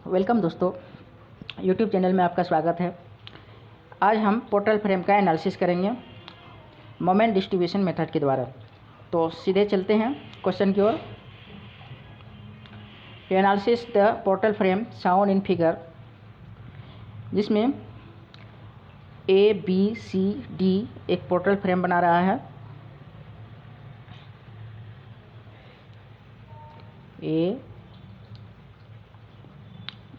Welcome दोस्तों, YouTube channel में आपका स्वागत है। आज हम पोर्टल फ्रेम का एनालिसिस करेंगे मोमेंट डिस्ट्रीब्यूशन मेथड के द्वारा। तो सीधे चलते हैं क्वेश्चन की ओर। Analysis the portal frame shown in figure, जिसमें ए बी सी डी एक पोर्टल फ्रेम बना रहा है। ए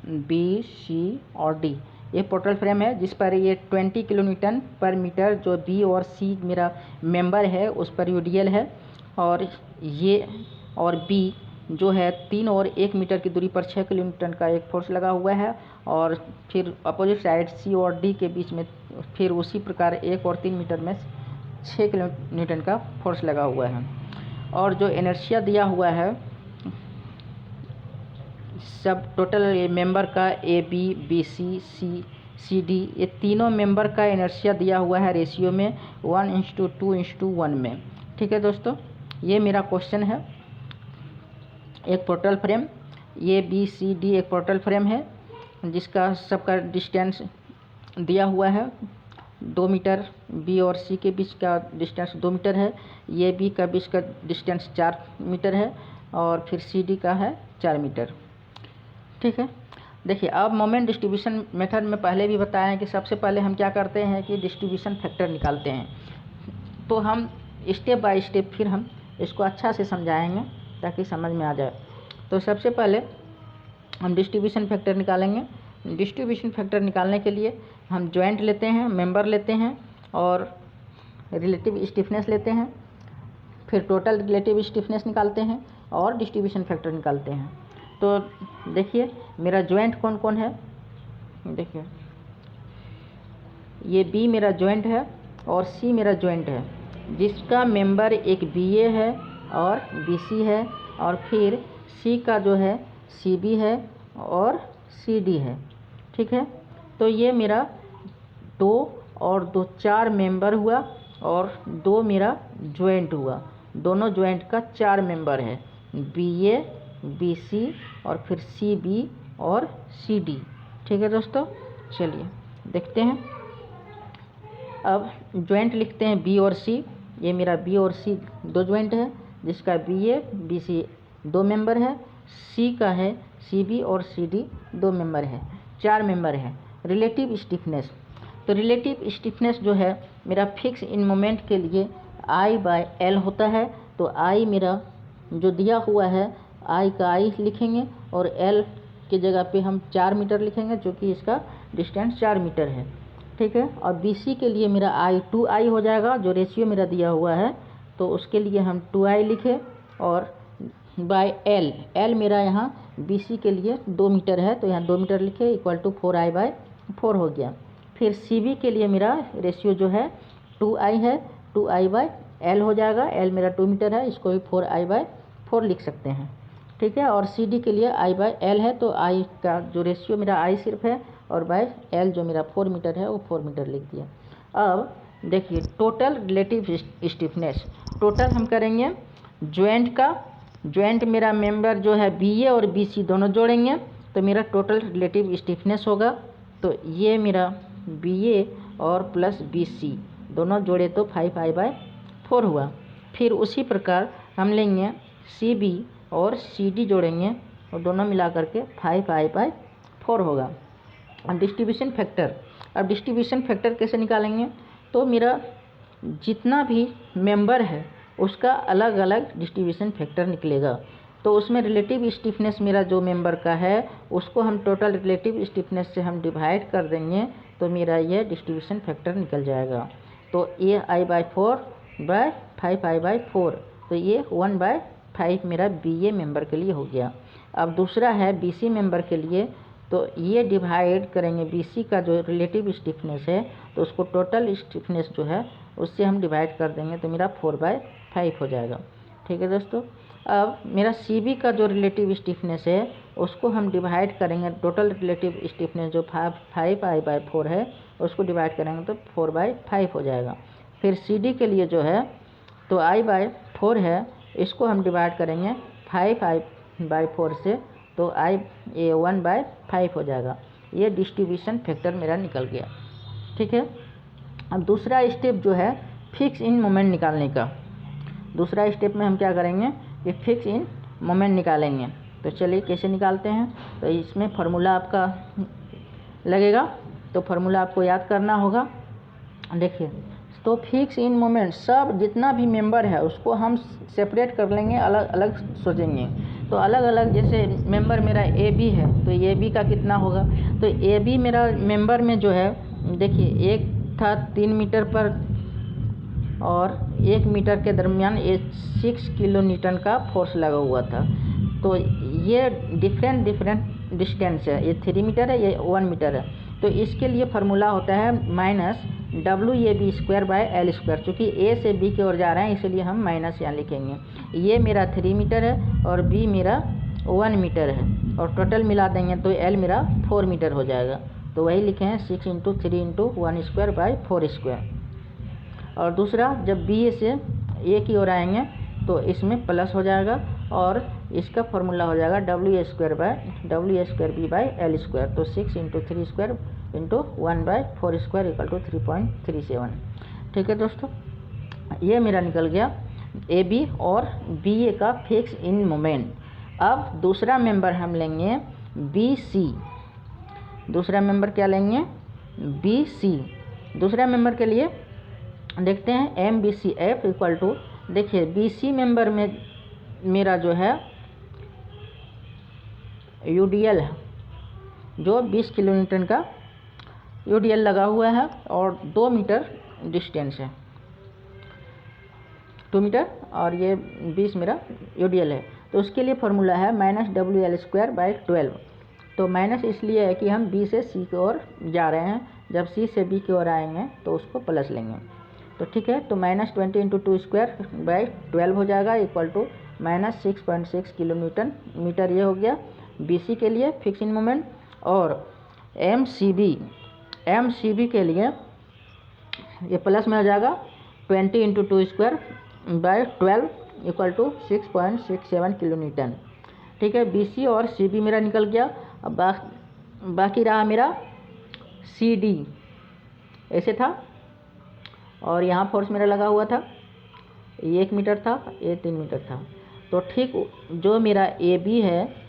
बी सी और डी ये पोर्टल फ्रेम है, जिस पर ये 20 किलोन्यूटन पर मीटर जो बी और सी मेरा मेंबर है उस पर यूडीएल है, और ये और बी जो है 3 और 1 मीटर की दूरी पर 6 किलोन्यूटन का एक फोर्स लगा हुआ है, और फिर अपोजिट साइड सी और डी के बीच में फिर उसी प्रकार 1 और 3 मीटर में 6 किलोन्यूटन का फोर्स लगा हुआ है। और जो इनर्शिया दिया हुआ है सब टोटल मेंबर का A B B C C D ये तीनों मेंबर का इनर्शिया दिया हुआ है रेशियो में 1:2:1 में। ठीक है दोस्तों, ये मेरा क्वेश्चन है। एक portal frame A B C D एक पोर्टल फ्रेम है जिसका सबका डिस्टेंस दिया हुआ है 2 मीटर। बी और सी के बीच का डिस्टेंस 2 मीटर है। ए बी का बीच का डिस्टेंस 4 मीटर है, और फिर सी डी का है 4 मीटर। ठीक है, देखिए अब मोमेंट डिस्ट्रीब्यूशन मेथड में पहले भी बताया है कि सबसे पहले हम क्या करते हैं कि डिस्ट्रीब्यूशन फैक्टर निकालते हैं। तो हम स्टेप बाय स्टेप फिर हम इसको अच्छा से समझाएंगे ताकि समझ में आ जाए। तो सबसे पहले हम डिस्ट्रीब्यूशन फैक्टर निकालेंगे। डिस्ट्रीब्यूशन फैक्टर निकालने के लिए हम जॉइंट लेते हैं, मेंबर लेते हैं, और रिलेटिव स्टिफनेस लेते हैं, फिर टोटल रिलेटिव स्टिफनेस निकालते हैं और डिस्ट्रीब्यूशन फैक्टर निकालते हैं। तो देखिए मेरा जॉइंट कौन कौन है। देखिए ये बी मेरा जॉइंट है और सी मेरा जॉइंट है, जिसका मेंबर एक बी ए है और बी सी है, और फिर सी का जो है सी बी है और सी डी है। ठीक है, तो ये मेरा 2 और 2 4 मेंबर हुआ, और 2 मेरा जॉइंट हुआ। दोनों जॉइंट का 4 मेंबर है, बी ए बी सी और फिर सी बी और सी डी। ठीक है दोस्तों, चलिए देखते हैं। अब जॉइंट लिखते हैं बी और सी। ये मेरा बी और सी 2 जॉइंट है, जिसका B A B C 2 member है, सी का है सी बी और सी डी 2 मेंबर है, 4 मेंबर है। रिलेटिव स्टिफनेस, तो रिलेटिव स्टिफनेस जो है मेरा फिक्स इन मोमेंट के लिए I/L होता है। तो I मेरा जो दिया हुआ है I का I लिखेंगे, और L की जगह पे हम 4 मीटर लिखेंगे, जो कि इसका डिस्टेंस 4 मीटर है। ठीक है, और BC के लिए मेरा I 2I हो जाएगा, जो रेशियो मेरा दिया हुआ है, तो उसके लिए हम 2I लिखे, और बाय L मेरा यहाँ BC के लिए 2 मीटर है, तो यहाँ 2 मीटर लिखे इक्वल टू 4I/4 हो गया। फिर CB के लिए मेरा रेशियो जो है 2I है, 2I/L हो जाएगा। L मेरा 2 मीटर है, इसको भी 4I/4 लिख सकते हैं। ठीक है, और सी डी के लिए I/L है, तो I का जो रेशियो मेरा I सिर्फ है, और बाय L जो मेरा 4 मीटर है वो 4 मीटर लिख दिया। अब देखिए टोटल रिलेटिव स्टिफनेस, टोटल हम करेंगे जॉइंट का। जॉइंट मेरा मेंबर जो है बी ए और बी सी दोनों जोड़ेंगे, तो मेरा टोटल रिलेटिव स्टिफनेस होगा। तो ये मेरा बी ए और प्लस बी सी दोनों जोड़े तो 5I/4 हुआ। फिर उसी प्रकार हम लेंगे सी बी और सी डी जोड़ेंगे, और दोनों मिला करके 5I/4 होगा। अब डिस्ट्रीब्यूशन फैक्टर, अब डिस्ट्रीब्यूशन फैक्टर कैसे निकालेंगे। तो मेरा जितना भी मेंबर है उसका अलग अलग डिस्ट्रीब्यूशन फैक्टर निकलेगा। तो उसमें रिलेटिव स्टिफनेस मेरा जो मेंबर का है उसको हम टोटल रिलेटिव स्टिफनेस से हम डिवाइड कर देंगे, तो मेरा ये डिस्ट्रीब्यूशन फैक्टर निकल जाएगा। तो ये I/4/5I/4, तो ये 1/5 मेरा बी ए मेंबर के लिए हो गया। अब दूसरा है बी सी मेंबर के लिए, तो ये डिवाइड करेंगे बी सी का जो रिलेटिव स्टिफनेस है, तो उसको टोटल स्टिफनेस जो है उससे हम डिवाइड कर देंगे, तो मेरा 4/5 हो जाएगा। ठीक है दोस्तों, अब मेरा सी बी का जो रिलेटिव स्टिफनेस है उसको हम डिवाइड करेंगे, टोटल रिलेटिव स्टिफनेस जो 5I/4 है उसको डिवाइड करेंगे तो 4/5 हो जाएगा। फिर सी डी के लिए जो है तो I/4 है, इसको हम डिवाइड करेंगे 5I/4 से, तो I ये 1/5 हो जाएगा। ये डिस्ट्रीब्यूशन फैक्टर मेरा निकल गया। ठीक है, अब दूसरा स्टेप जो है फिक्स इन मोमेंट निकालने का। दूसरा स्टेप में हम क्या करेंगे कि फिक्स इन मोमेंट निकालेंगे। तो चलिए कैसे निकालते हैं। तो इसमें फार्मूला आपका लगेगा, तो फार्मूला आपको याद करना होगा। देखिए, तो फिक्स इन मोमेंट सब जितना भी मेंबर है उसको हम सेपरेट कर लेंगे, अलग अलग सोचेंगे। तो अलग अलग जैसे मेंबर मेरा ए बी है, तो ए बी का कितना होगा। तो ए बी मेरा मेंबर में जो है, देखिए एक था 3 मीटर पर और 1 मीटर के दरमियान ये 6 किलो न्यूटन का फोर्स लगा हुआ था। तो ये डिफरेंट डिस्टेंस है, ये 3 मीटर है, ये 1 मीटर है। तो इसके लिए फार्मूला होता है -WAB²/L²। चूँकि ए से बी की ओर जा रहे हैं इसलिए हम माइनस यहाँ लिखेंगे। ये मेरा 3 मीटर है और बी मेरा 1 मीटर है, और टोटल मिला देंगे तो एल मेरा 4 मीटर हो जाएगा। तो वही लिखे हैं 6 × 3 × 1²/4²। और दूसरा, जब बी से ए की ओर आएंगे तो इसमें प्लस हो जाएगा, और इसका फार्मूला हो जाएगा WA²/B/L²। तो 6 × 3² × 1/4² = 3.37। ठीक है दोस्तों, ये मेरा निकल गया ए बी और बी ए का फिक्स इन मोमेंट। अब दूसरा मेंबर हम लेंगे बी सी। दूसरा मेंबर क्या लेंगे, बी सी। दूसरा मेंबर के लिए देखते हैं MBCF = देखिए BC मेंबर में मेरा जो है UDL है, जो 20 किलो न्यूटन का UDL लगा हुआ है और 2 मीटर डिस्टेंस है, 2 मीटर, और ये 20 मेरा UDL है। तो उसके लिए फार्मूला है -WL²/12। तो माइनस इसलिए है कि हम B से C की ओर जा रहे हैं, जब C से B की ओर आएंगे तो उसको प्लस लेंगे। तो ठीक है, तो -20 × 2²/12 हो जाएगा = -6.6 किलो न्यूटन मीटर। ये हो गया BC के लिए फिक्स इन मोमेंट। और MCB के लिए ये प्लस में हो जाएगा 20 × 2²/12 = 6.67 किलो न्यूटन। ठीक है, BC और CB मेरा निकल गया। अब बाकी रहा मेरा CD। ऐसे था, और यहाँ फोर्स मेरा लगा हुआ था, ये 1 मीटर था, ये 3 मीटर था। तो ठीक जो मेरा AB है,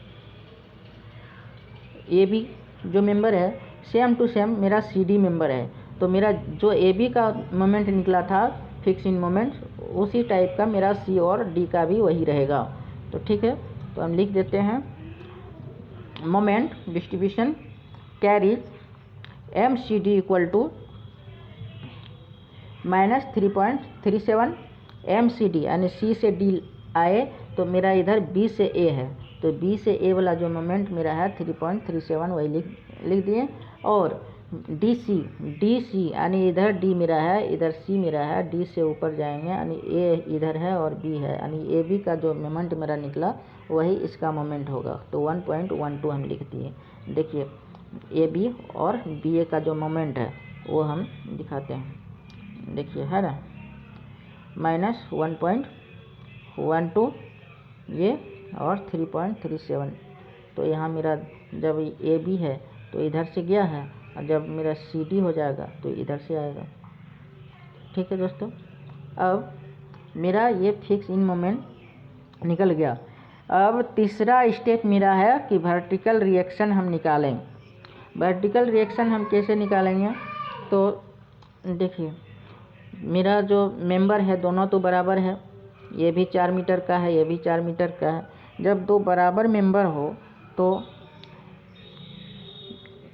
AB जो मेंबर है सेम टू सेम मेरा CD मेंबर है। तो मेरा जो AB का मोमेंट निकला था फिक्स इन मोमेंट, उसी टाइप का मेरा C और D का भी वही रहेगा। तो ठीक है, तो हम लिख देते हैं moment distribution carries MCD = -3.37 MCD, यानी C से D आए तो मेरा इधर B से A है, तो B से A वाला जो मोमेंट मेरा है 3.37 वही लिख दिए। और DC यानी इधर D मेरा है, इधर C मेरा है, D से ऊपर जाएंगे यानी A इधर है और B है, यानी AB का जो मोमेंट मेरा निकला वही इसका मोमेंट होगा। तो 1.12 हम लिख दिए। देखिए AB और BA का जो मोमेंट है वो हम दिखाते हैं। देखिए है ना, -1.12 ये और 3.37। तो यहाँ मेरा जब AB है तो इधर से गया है, और जब मेरा CD हो जाएगा तो इधर से आएगा। ठीक है दोस्तों, अब मेरा ये फिक्स इन मोमेंट निकल गया। अब तीसरा स्टेप मेरा है कि वर्टिकल रिएक्शन हम निकालें। वर्टिकल रिएक्शन हम कैसे निकालेंगे, तो देखिए मेरा जो मेंबर है दोनों तो बराबर है, ये भी 4 मीटर का है, ये भी 4 मीटर का है। जब दो बराबर मेंबर हो तो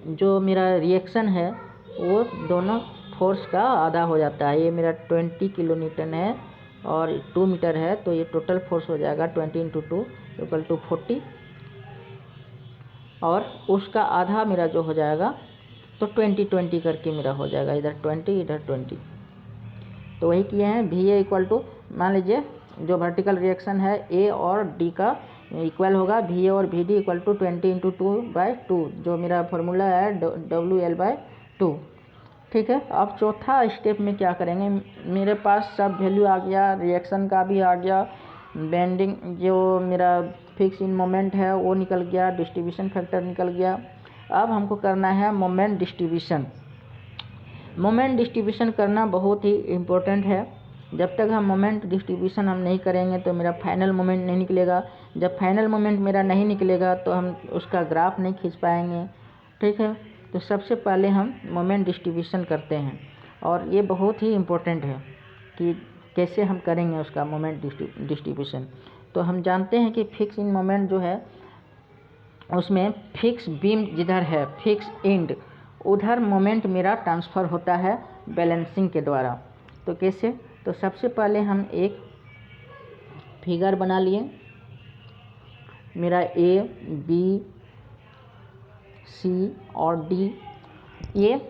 जो मेरा रिएक्शन है वो दोनों फोर्स का आधा हो जाता है। ये मेरा 20 किलो न्यूटन है और 2 मीटर है, तो ये टोटल फोर्स हो जाएगा 20 × 2 = 40, और उसका आधा मेरा जो हो जाएगा तो 20 करके मेरा हो जाएगा, इधर 20 इधर 20। तो वही किए हैं। VA = मान लीजिए जो वर्टिकल रिएक्शन है A और D का इक्वल होगा, VA और VD = 20 × 2/2, जो मेरा फार्मूला है WL/2। ठीक है, अब चौथा स्टेप में क्या करेंगे, मेरे पास सब वैल्यू आ गया, रिएक्शन का भी आ गया बेंडिंग जो मेरा फिक्स इन मोमेंट है वो निकल गया, डिस्ट्रीब्यूशन फैक्टर निकल गया। अब हमको करना है मोमेंट डिस्ट्रीब्यूशन। मोमेंट डिस्ट्रीब्यूशन करना बहुत ही इम्पोर्टेंट है। जब तक हम मोमेंट डिस्ट्रीब्यूशन हम नहीं करेंगे तो मेरा फाइनल मोमेंट नहीं निकलेगा। जब फाइनल मोमेंट मेरा नहीं निकलेगा तो हम उसका ग्राफ नहीं खींच पाएंगे। ठीक है, तो सबसे पहले हम मोमेंट डिस्ट्रीब्यूशन करते हैं और ये बहुत ही इम्पोर्टेंट है कि कैसे हम करेंगे उसका मोमेंट डिस्ट्रीब्यूशन। तो हम जानते हैं कि फिक्स इन मोमेंट जो है उसमें फिक्स बीम जिधर है, फिक्स एंड, उधर मोमेंट मेरा ट्रांसफ़र होता है बैलेंसिंग के द्वारा। तो कैसे? तो सबसे पहले हम एक फिगर बना लिए। मेरा ए, बी, सी और डी ये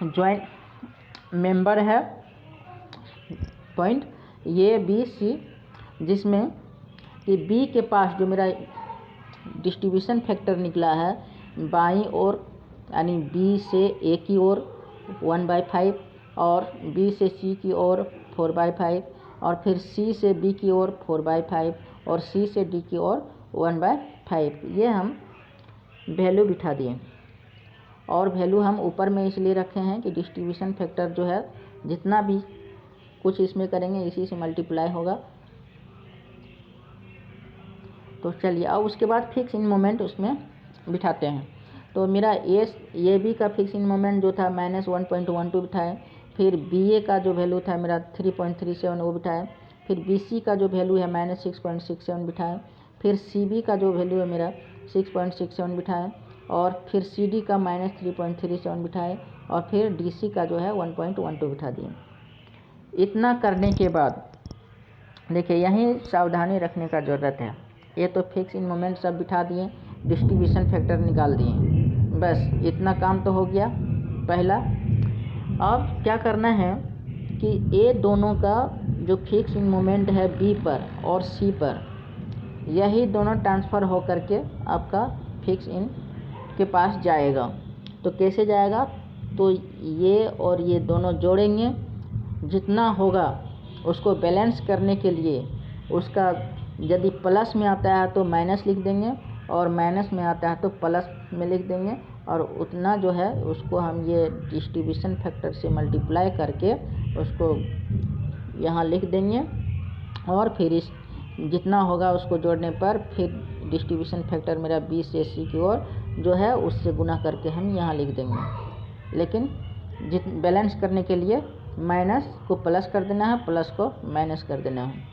जॉइंट मेंबर है पॉइंट ए, बी, सी, जिसमें कि बी के पास जो मेरा डिस्ट्रीब्यूशन फैक्टर निकला है बाईं ओर, यानी बी से ए की ओर 1/5 और बी से सी की ओर 4/5 और फिर सी से बी की ओर 4/5 और सी से डी की ओर 1/5। ये हम वैल्यू बिठा दिए और वैल्यू हम ऊपर में इसलिए रखे हैं कि डिस्ट्रीब्यूशन फैक्टर जो है जितना भी कुछ इसमें करेंगे इसी से मल्टीप्लाई होगा। तो चलिए अब उसके बाद फिक्स इन मोमेंट उसमें बिठाते हैं। तो मेरा ए बी का फिक्स इन मोमेंट जो था -1.12 बिठाए, फिर बी ए का जो वैल्यू था मेरा 3.37 वो बिठाए, फिर बी सी का जो वैल्यू है -6.67 बिठाए, फिर सी बी का जो वैल्यू है मेरा 6.67 बिठाए और फिर सी डी का -3.37 बिठाए और फिर डी सी का जो है 1.12 बिठा दिए। इतना करने के बाद देखिए यहीं सावधानी रखने का ज़रूरत है। ये तो फिक्स इन मोमेंट सब बिठा दिए, डिस्ट्रीब्यूशन फैक्टर निकाल दिए, बस इतना काम तो हो गया पहला। अब क्या करना है कि ये दोनों का जो फिक्स इन मोमेंट है बी पर और सी पर, यही दोनों ट्रांसफ़र हो करके आपका फिक्स इन के पास जाएगा। तो कैसे जाएगा? तो ये और ये दोनों जोड़ेंगे, जितना होगा उसको बैलेंस करने के लिए उसका यदि प्लस में आता है तो माइनस लिख देंगे और माइनस में आता है तो प्लस में लिख देंगे और उतना जो है उसको हम ये डिस्ट्रीब्यूशन फैक्टर से मल्टीप्लाई करके उसको यहाँ लिख देंगे और फिर इस जितना होगा उसको जोड़ने पर फिर डिस्ट्रीब्यूशन फैक्टर मेरा बी से सी की ओर जो है उससे गुना करके हम यहाँ लिख देंगे। लेकिन बैलेंस करने के लिए माइनस को प्लस कर देना है, प्लस को माइनस कर देना है।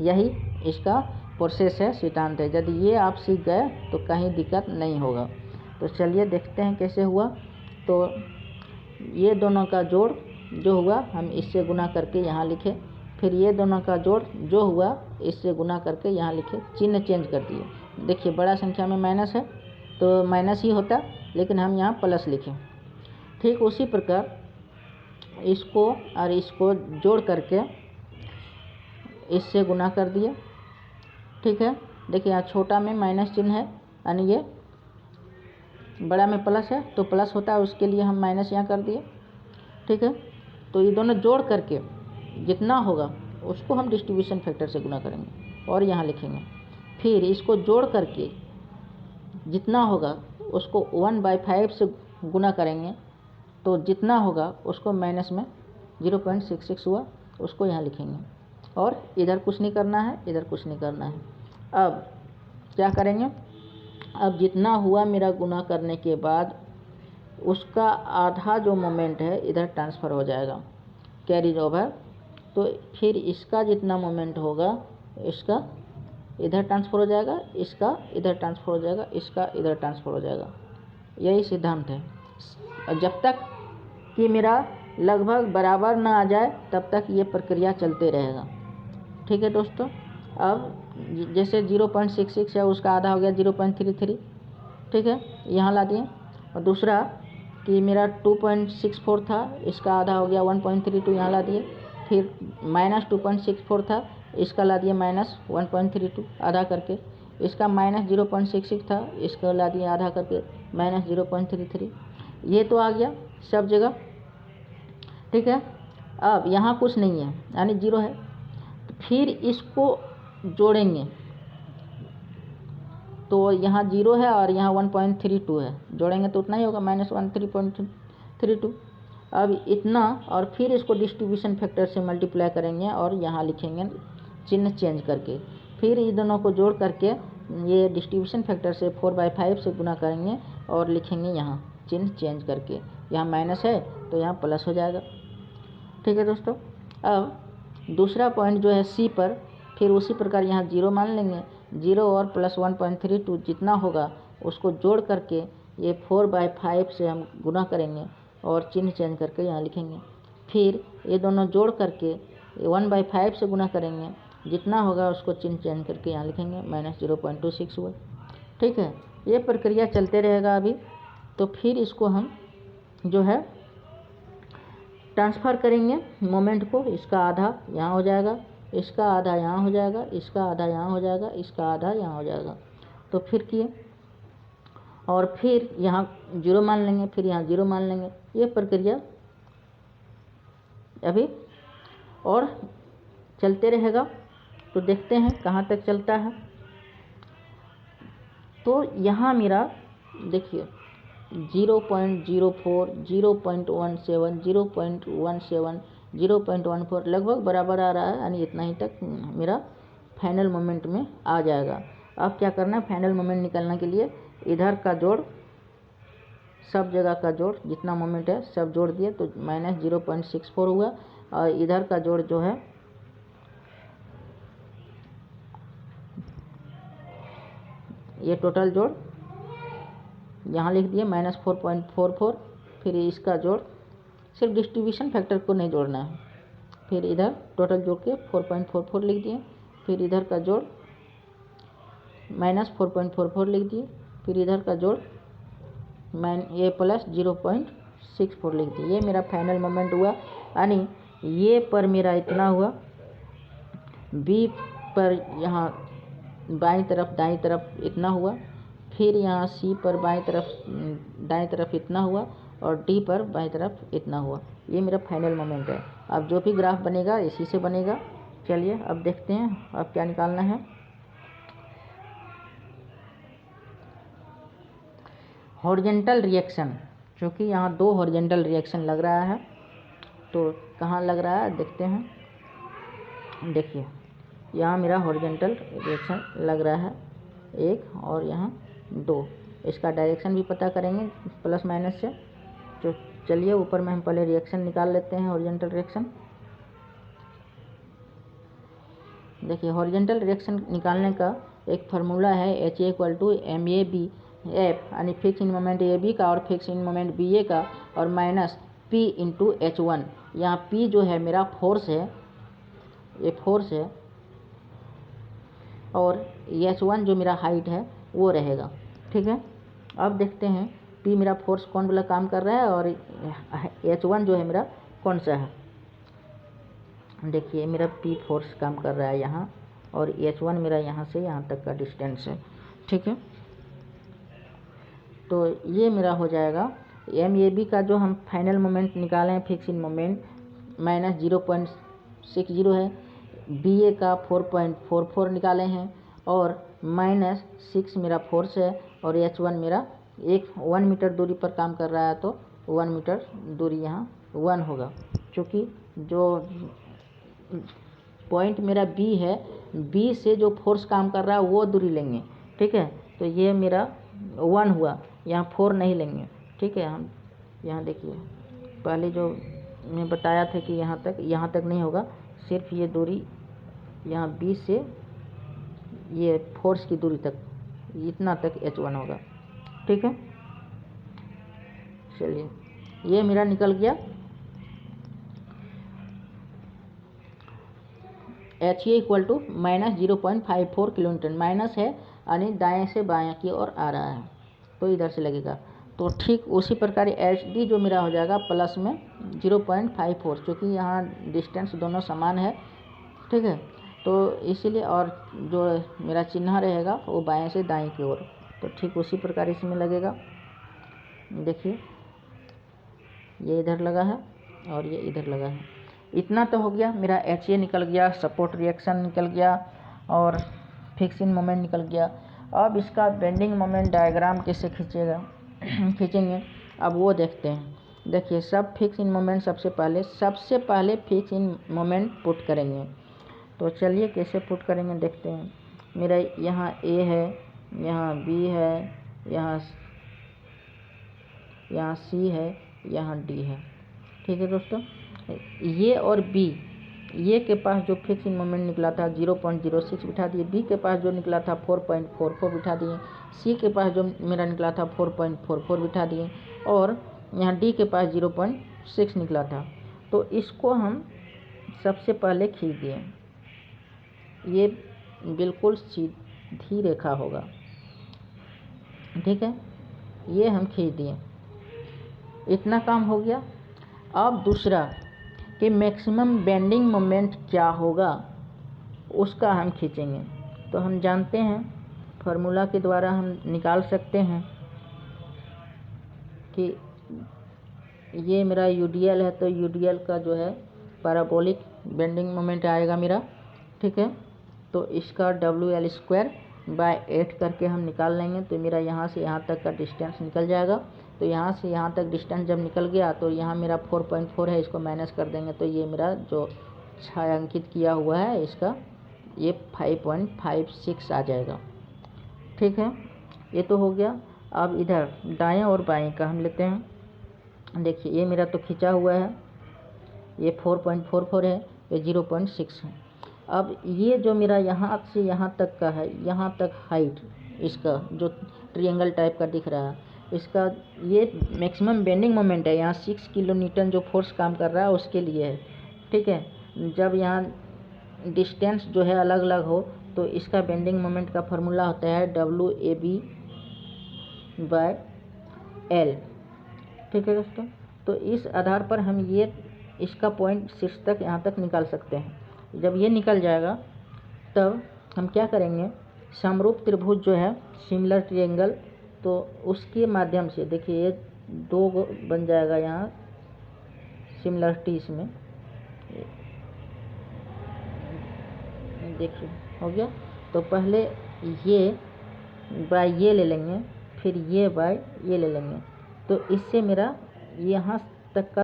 यही इसका प्रोसेस है, सिद्धांत है। यदि ये आप सीख गए तो कहीं दिक्कत नहीं होगा। तो चलिए देखते हैं कैसे हुआ। तो ये दोनों का जोड़ जो हुआ हम इससे गुना करके यहाँ लिखे, फिर ये दोनों का जोड़ जो हुआ इससे गुना करके यहाँ लिखे, चिन्ह चेंज कर दिए। देखिए बड़ा संख्या में माइनस है तो माइनस ही होता, लेकिन हम यहाँ प्लस लिखें। ठीक उसी प्रकार इसको और इसको जोड़ करके इससे गुना कर दिए। ठीक है, देखिए यहाँ छोटा में माइनस चिन्ह है यानी ये बड़ा में प्लस है तो प्लस होता है, उसके लिए हम माइनस यहाँ कर दिए। ठीक है, तो ये दोनों जोड़ करके जितना होगा उसको हम डिस्ट्रीब्यूशन फैक्टर से गुना करेंगे और यहाँ लिखेंगे। फिर इसको जोड़ करके जितना होगा उसको 1/5 से गुना करेंगे तो जितना होगा उसको माइनस में 0.66 हुआ उसको यहाँ लिखेंगे और इधर कुछ नहीं करना है, इधर कुछ नहीं करना है। अब क्या करेंगे? अब जितना हुआ मेरा गुना करने के बाद उसका आधा जो मोमेंट है इधर ट्रांसफ़र हो जाएगा, कैरीज ओवर। तो फिर इसका जितना मोमेंट होगा इसका इधर ट्रांसफ़र हो जाएगा, इसका इधर ट्रांसफ़र हो जाएगा, इसका इधर ट्रांसफ़र हो जाएगा। यही सिद्धांत है। और जब तक कि मेरा लगभग बराबर ना आ जाए तब तक ये प्रक्रिया चलते रहेगा। ठीक है दोस्तों, अब जैसे 0.66 है उसका आधा हो गया 0.33। ठीक है, यहाँ ला दिए। और दूसरा कि मेरा 2.64 था, इसका आधा हो गया 1.32, यहाँ ला दिए। फिर -2.64 था, इसका ला दिए -1.32 आधा करके। इसका -0.66 था, इसका ला दिए आधा करके -0.33। ये तो आ गया सब जगह। ठीक है, अब यहाँ कुछ नहीं है यानी 0 है। फिर इसको जोड़ेंगे तो यहाँ 0 है और यहाँ 1.32 है, जोड़ेंगे तो उतना ही होगा -1 3.32। अब इतना और फिर इसको डिस्ट्रीब्यूशन फैक्टर से मल्टीप्लाई करेंगे और यहाँ लिखेंगे चिन्ह चेंज करके। फिर इन दोनों को जोड़ करके ये डिस्ट्रीब्यूशन फैक्टर से 4/5 से गुना करेंगे और लिखेंगे यहाँ चिन्ह चेंज करके। यहाँ माइनस है तो यहाँ प्लस हो जाएगा। ठीक है दोस्तों। अब दूसरा पॉइंट जो है सी पर, फिर उसी प्रकार यहाँ 0 मान लेंगे। 0 और प्लस 1.32 जितना होगा उसको जोड़ करके ये 4/5 से हम गुना करेंगे और चिन्ह चेंज करके यहाँ लिखेंगे। फिर ये दोनों जोड़ करके 1/5 से गुना करेंगे, जितना होगा उसको चिन्ह चेंज करके यहाँ लिखेंगे -0.26 हुआ। ठीक है, ये प्रक्रिया चलते रहेगा अभी। तो फिर इसको हम जो है ट्रांसफ़र करेंगे मोमेंट को। इसका आधा यहाँ हो जाएगा, इसका आधा यहाँ हो जाएगा, इसका आधा यहाँ हो जाएगा, इसका आधा यहाँ हो जाएगा। तो फिर किए और फिर यहाँ 0 मान लेंगे, फिर यहाँ 0 मान लेंगे। ये प्रक्रिया अभी और चलते रहेगा। तो देखते हैं कहाँ तक चलता है। तो यहाँ मेरा देखिए 0.04, 0.17, 0.17, 0.14 लगभग बराबर आ रहा है, यानी इतना ही तक मेरा फाइनल मोमेंट में आ जाएगा। अब क्या करना है, फाइनल मोमेंट निकालने के लिए इधर का जोड़, सब जगह का जोड़ जितना मोमेंट है सब जोड़ दिए तो -0.64 हुआ। और इधर का जोड़ जो है ये टोटल जोड़ यहाँ लिख दिए -4.44। फिर इसका जोड़, सिर्फ डिस्ट्रीब्यूशन फैक्टर को नहीं जोड़ना है। फिर इधर टोटल जोड़ के 4.44 लिख दिए। फिर इधर का जोड़ -4.44 लिख दिए। फिर इधर का जोड़ ये प्लस 0.64 लिख दिए। ये मेरा फाइनल मोमेंट हुआ, यानी ये पर मेरा इतना हुआ, बी पर यहाँ बाईं तरफ दाईं तरफ इतना हुआ, फिर यहाँ सी पर बाईं तरफ दाईं तरफ इतना हुआ और डी पर बाईं तरफ इतना हुआ। ये मेरा फाइनल मोमेंट है। अब जो भी ग्राफ बनेगा इसी से बनेगा। चलिए अब देखते हैं अब क्या निकालना है। हॉरिजेंटल रिएक्शन, क्योंकि यहाँ 2 हॉरिजेंटल रिएक्शन लग रहा है, तो कहाँ लग रहा है देखते हैं। देखिए यहाँ मेरा हॉरिजेंटल रिएक्शन लग रहा है 1 और यहाँ 2। इसका डायरेक्शन भी पता करेंगे प्लस माइनस से। तो चलिए ऊपर में हम पहले रिएक्शन निकाल लेते हैं, हॉरिजेंटल रिएक्शन। देखिए हॉरिजेंटल रिएक्शन निकालने का एक फार्मूला है HA = MAB F, यानी फिक्स इन मोमेंट AB का और फिक्स इन मोमेंट BA का, और माइनस P × H1। यहाँ P जो है मेरा फोर्स है, ये फोर्स है, और H1 जो मेरा हाइट है वो रहेगा। ठीक है, अब देखते हैं P मेरा फोर्स कौन वाला काम कर रहा है और H1 जो है मेरा कौन सा है। देखिए मेरा P फोर्स काम कर रहा है यहाँ, और H1 मेरा यहाँ से यहाँ तक का डिस्टेंस है। ठीक है, तो ये मेरा हो जाएगा MAB का जो हम फाइनल मोमेंट निकाले हैं फिक्स इन मोमेंट -0.60 है, BA का 4.44 निकाले हैं, और -6 मेरा फोर्स है, और H1 मेरा 1 मीटर दूरी पर काम कर रहा है, तो 1 मीटर दूरी यहाँ 1 होगा। क्योंकि जो पॉइंट मेरा B है, B से जो फोर्स काम कर रहा है वो दूरी लेंगे। ठीक है, तो ये मेरा 1 हुआ, यहाँ 4 नहीं लेंगे। ठीक है, हम यहाँ देखिए पहले जो मैं बताया था कि यहाँ तक नहीं होगा, सिर्फ ये दूरी यहाँ B से ये फोर्स की दूरी तक, इतना तक H1 होगा। ठीक है, चलिए ये मेरा निकल गया। HA = -0.54 किलोन्यूटन, माइनस है यानी दाएं से बाएं की ओर आ रहा है, तो इधर से लगेगा। तो ठीक उसी प्रकार HD जो मेरा हो जाएगा प्लस में 0.54, क्योंकि यहाँ डिस्टेंस दोनों समान है। ठीक है, तो इसीलिए, और जो मेरा चिन्ह रहेगा वो बाएं से दाएं की ओर, तो ठीक उसी प्रकार इसमें लगेगा। देखिए ये इधर लगा है और ये इधर लगा है। इतना तो हो गया, मेरा HA निकल गया, सपोर्ट रिएक्शन निकल गया और फिक्सिंग मोमेंट निकल गया। अब इसका बेंडिंग मोमेंट डायग्राम कैसे खींचेगा खींचेंगे अब वो देखते हैं। देखिए सब फिक्स इन मोमेंट सबसे पहले फिक्स इन मोमेंट पुट करेंगे। तो चलिए कैसे पुट करेंगे देखते हैं। मेरा यहाँ A है, यहाँ B है, यहाँ C है, यहाँ D है। ठीक है दोस्तों, ये और B, ये के पास जो फिक्स इन मोमेंट निकला था 0.06 बिठा दिए, B के पास जो निकला था 4.44 बिठा दिए, C के पास जो मेरा निकला था 4.44 बिठा दिए और यहाँ D के पास 0.6 निकला था। तो इसको हम सबसे पहले खींच दिए, ये बिल्कुल सीधी रेखा होगा। ठीक है, ये हम खींच दिए, इतना काम हो गया। अब दूसरा कि मैक्सिमम बेंडिंग मोमेंट क्या होगा उसका हम खींचेंगे। तो हम जानते हैं, फार्मूला के द्वारा हम निकाल सकते हैं कि ये मेरा UDL है, तो UDL का जो है पैराबोलिक बेंडिंग मोमेंट आएगा मेरा। ठीक है, तो इसका WL²/8 करके हम निकाल लेंगे। तो मेरा यहाँ से यहाँ तक का डिस्टेंस निकल जाएगा। तो यहाँ से यहाँ तक डिस्टेंस जब निकल गया तो यहाँ मेरा 4.4 है, इसको माइनस कर देंगे तो ये मेरा जो छायांकित किया हुआ है इसका ये 5.56 आ जाएगा। ठीक है, ये तो हो गया। अब इधर दाएं और बाएं का हम लेते हैं। देखिए ये मेरा तो खिंचा हुआ है, ये 4.44 है, ये 0.6 है। अब ये जो मेरा यहाँ से यहाँ तक का है, यहाँ तक हाइट इसका जो ट्रायंगल टाइप का दिख रहा है, इसका ये मैक्सिमम बेंडिंग मोमेंट है। यहाँ 6 किलो न्यूटन जो फोर्स काम कर रहा है उसके लिए है। ठीक है, जब यहाँ डिस्टेंस जो है अलग अलग हो तो इसका बेंडिंग मोमेंट का फार्मूला होता है WAB/L। ठीक है दोस्तों, तो इस आधार पर हम ये इसका पॉइंट 6 तक यहाँ तक निकाल सकते हैं। जब ये निकल जाएगा तब हम क्या करेंगे, समरूप त्रिभुज जो है सिमिलर ट्रायंगल, तो उसके माध्यम से देखिए ये 2 बन जाएगा यहाँ सिमिलरिटी इसमें। देखिए हो गया। तो पहले ये बाय ये ले लेंगे, फिर ये बाय ये ले लेंगे, तो इससे मेरा यहाँ तक का